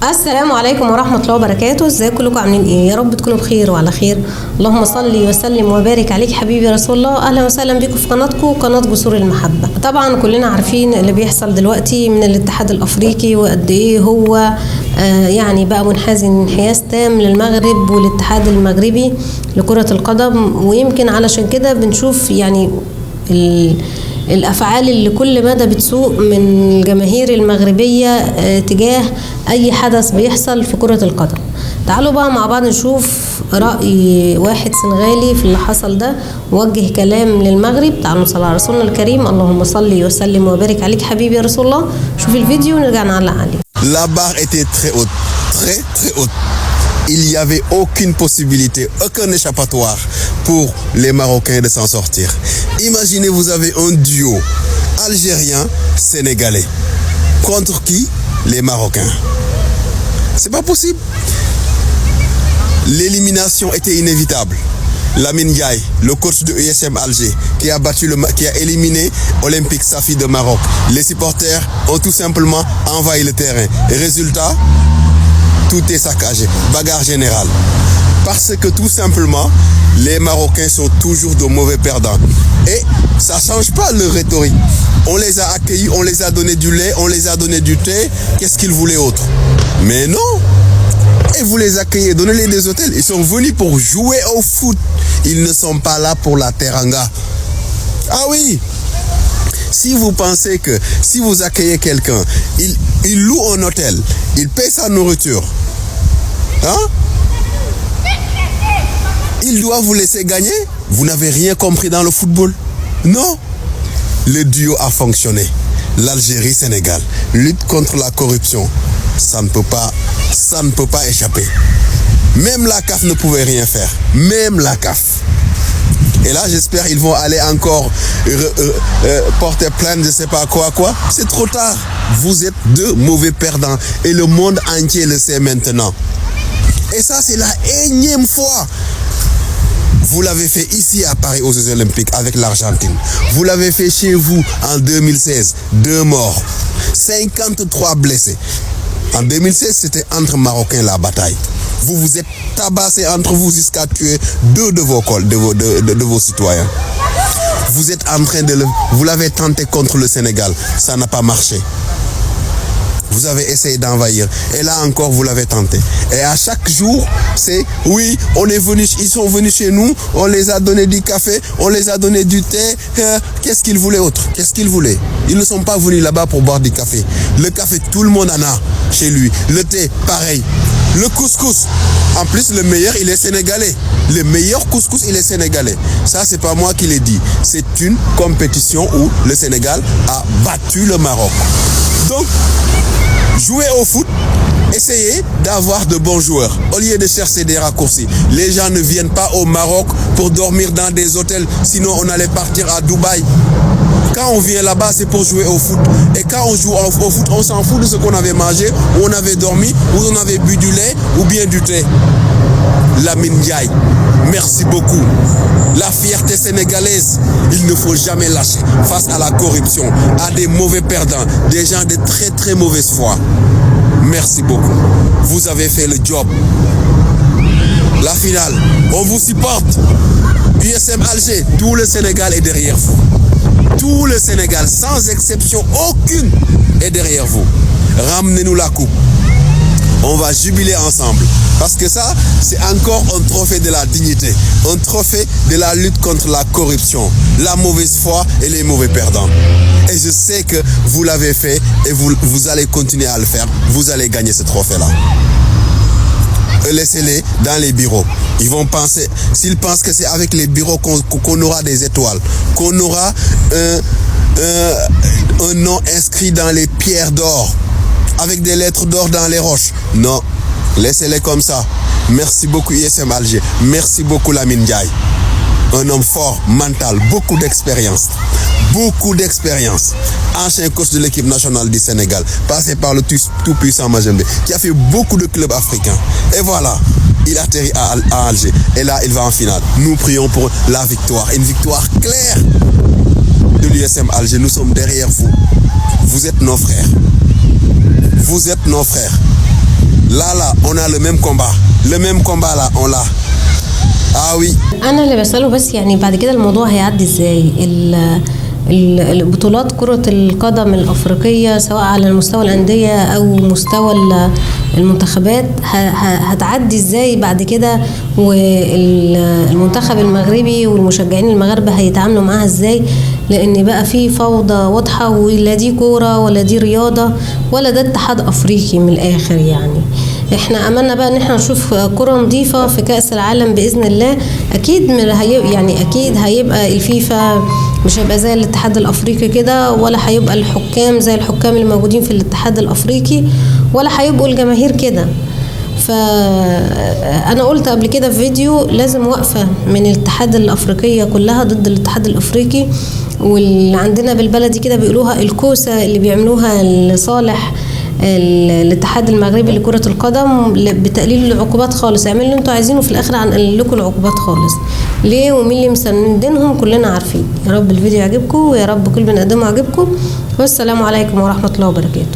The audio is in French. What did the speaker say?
السلام عليكم ورحمة الله وبركاته. ازيكم كلكم عاملين ايه؟ يا رب تكونوا بخير وعلى خير. اللهم صل وسلم وبارك عليك حبيبي رسول الله. اهلا وسهلا بكم في قناتكم قناة جسور المحبة. طبعا كلنا عارفين اللي بيحصل دلوقتي من الاتحاد الافريقي وقد ايه هو يعني بقى منحاز انحياز تام للمغرب والاتحاد المغربي لكرة القدم، ويمكن علشان كده بنشوف يعني الأفعال اللي كل مدى بتسوء من الجماهير المغربية تجاه أي حدث بيحصل في كرة القدم. تعالوا بقى مع بعض نشوف رأي واحد سنغالي في اللي حصل ده، ووجه كلام للمغرب. تعالوا نصلي على رسولنا الكريم. اللهم صل وسلم وبارك عليك حبيبي يا رسول الله. شوف الفيديو ونرجع نعلق عليه. La barre était très haute, très très haute. Il n'y avait aucune possibilité, aucun échappatoire pour les Marocains de s'en sortir. Imaginez, vous avez un duo algérien-sénégalais. Contre qui? Les Marocains. C'est pas possible. L'élimination était inévitable. Lamine Ndiaye, le coach de USM Alger, qui a éliminé Olympique Safi de Maroc. Les supporters ont tout simplement envahi le terrain. Et résultat, tout est saccagé. Bagarre générale. Parce que tout simplement, les Marocains sont toujours de mauvais perdants. Et ça ne change pas leur rhétorique. On les a accueillis, on les a donné du lait, on les a donné du thé. Qu'est-ce qu'ils voulaient autre? Mais non! Et vous les accueillez, donnez-les des hôtels. Ils sont venus pour jouer au foot. Ils ne sont pas là pour la teranga. Ah oui! Si vous pensez que si vous accueillez quelqu'un, il loue un hôtel, il paye sa nourriture, hein? Il doit vous laisser gagner? Vous n'avez rien compris dans le football? Non! Le duo a fonctionné. L'Algérie-Sénégal, lutte contre la corruption. Ça ne peut pas échapper. Même la CAF ne pouvait rien faire. Même la CAF. Et là, j'espère qu'ils vont aller encore porter plainte, je ne sais pas quoi. C'est trop tard. Vous êtes deux mauvais perdants. Et le monde entier le sait maintenant. Et ça, c'est la énième fois. Vous l'avez fait ici à Paris aux Jeux Olympiques avec l'Argentine. Vous l'avez fait chez vous en 2016. 2 morts. 53 blessés. En 2016, c'était entre Marocains la bataille. Vous vous êtes tabassés entre vous jusqu'à tuer 2 de vos citoyens. Vous êtes en train vous l'avez tenté contre le Sénégal. Ça n'a pas marché. Vous avez essayé d'envahir. Et là encore, vous l'avez tenté. Et à chaque jour, c'est oui, ils sont venus chez nous, on les a donné du café, on les a donné du thé. Qu'est-ce qu'ils voulaient autre? Qu'est-ce qu'ils voulaient? Ils ne sont pas venus là-bas pour boire du café. Le café, tout le monde en a chez lui. Le thé, pareil. Le couscous, en plus le meilleur, il est sénégalais. Le meilleur couscous, il est sénégalais. Ça, c'est pas moi qui l'ai dit. C'est une compétition où le Sénégal a battu le Maroc. Donc, jouez au foot, essayez d'avoir de bons joueurs au lieu de chercher des raccourcis. Les gens ne viennent pas au Maroc pour dormir dans des hôtels, sinon on allait partir à Dubaï. Quand on vient là-bas, c'est pour jouer au foot. Et quand on joue au foot, on s'en fout de ce qu'on avait mangé, où on avait dormi, où on avait bu du lait ou bien du thé. Lamine Ndiaye, merci beaucoup. La fierté sénégalaise, il ne faut jamais lâcher face à la corruption, à des mauvais perdants, des gens de très très mauvaise foi. Merci beaucoup. Vous avez fait le job. La finale, on vous supporte. USM Alger, tout le Sénégal est derrière vous. Tout le Sénégal, sans exception aucune, est derrière vous. Ramenez-nous la coupe. On va jubiler ensemble. Parce que ça, c'est encore un trophée de la dignité. Un trophée de la lutte contre la corruption, la mauvaise foi et les mauvais perdants. Et je sais que vous l'avez fait et vous allez continuer à le faire. Vous allez gagner ce trophée-là. Laissez-les dans les bureaux. Ils vont penser, s'ils pensent que c'est avec les bureaux qu'on aura des étoiles, qu'on aura un nom inscrit dans les pierres d'or, avec des lettres d'or dans les roches. Non, laissez-les comme ça. Merci beaucoup USM Alger. Merci beaucoup Lamine Ndiaye. Un homme fort, mental, beaucoup d'expérience. Beaucoup d'expérience. Ancien coach de l'équipe nationale du Sénégal, passé par le tout-puissant Majembe, qui a fait beaucoup de clubs africains. Et voilà, il atterrit à Alger. Et là, il va en finale. Nous prions pour la victoire. Une victoire claire de l'USM Alger. Nous sommes derrière vous. Vous êtes nos frères. Vous êtes nos frères. Là, on a le même combat. Le même combat là, on l'a. Ah oui. انا اللي بسأله بس يعني بعد كده الموضوع هيعدي ازاي؟ البطولات كرة القدم الأفريقية سواء على مستوى الأندية أو مستوى المنتخبات هتعدي ازاي بعد كده؟ والمنتخب المغربي والمشجعين المغاربة هيتعاملوا معاها ازاي؟ لأن بقى في فوضى واضحة، ولا دي كورة ولا دي رياضة ولا ده اتحاد أفريقي من الآخر. يعني احنا املنا بقى ان احنا نشوف كرة نظيفة في كأس العالم بإذن الله. اكيد يعني اكيد هيبقى الفيفا مش هيبقى زي الاتحاد الافريقي كده، ولا هيبقى الحكام زي الحكام اللي موجودين في الاتحاد الافريقي، ولا هيبقوا الجماهير كده. فانا قلت قبل كده في فيديو لازم وقفة من الاتحاد الافريقية كلها ضد الاتحاد الافريقي، واللي عندنا بالبلدي كده بيقولوها الكوسة اللي بيعملوها لصالح الاتحاد المغربي لكرة القدم بتقليل العقوبات خالص. اعملوا اللي انتوا عايزينه، في الاخر هنقلل لكم العقوبات خالص. ليه ومين اللي مسندينهم كلنا عارفين. يا رب الفيديو يعجبكم، ويا رب كل بني ادم يعجبكم، والسلام عليكم ورحمة الله وبركاته.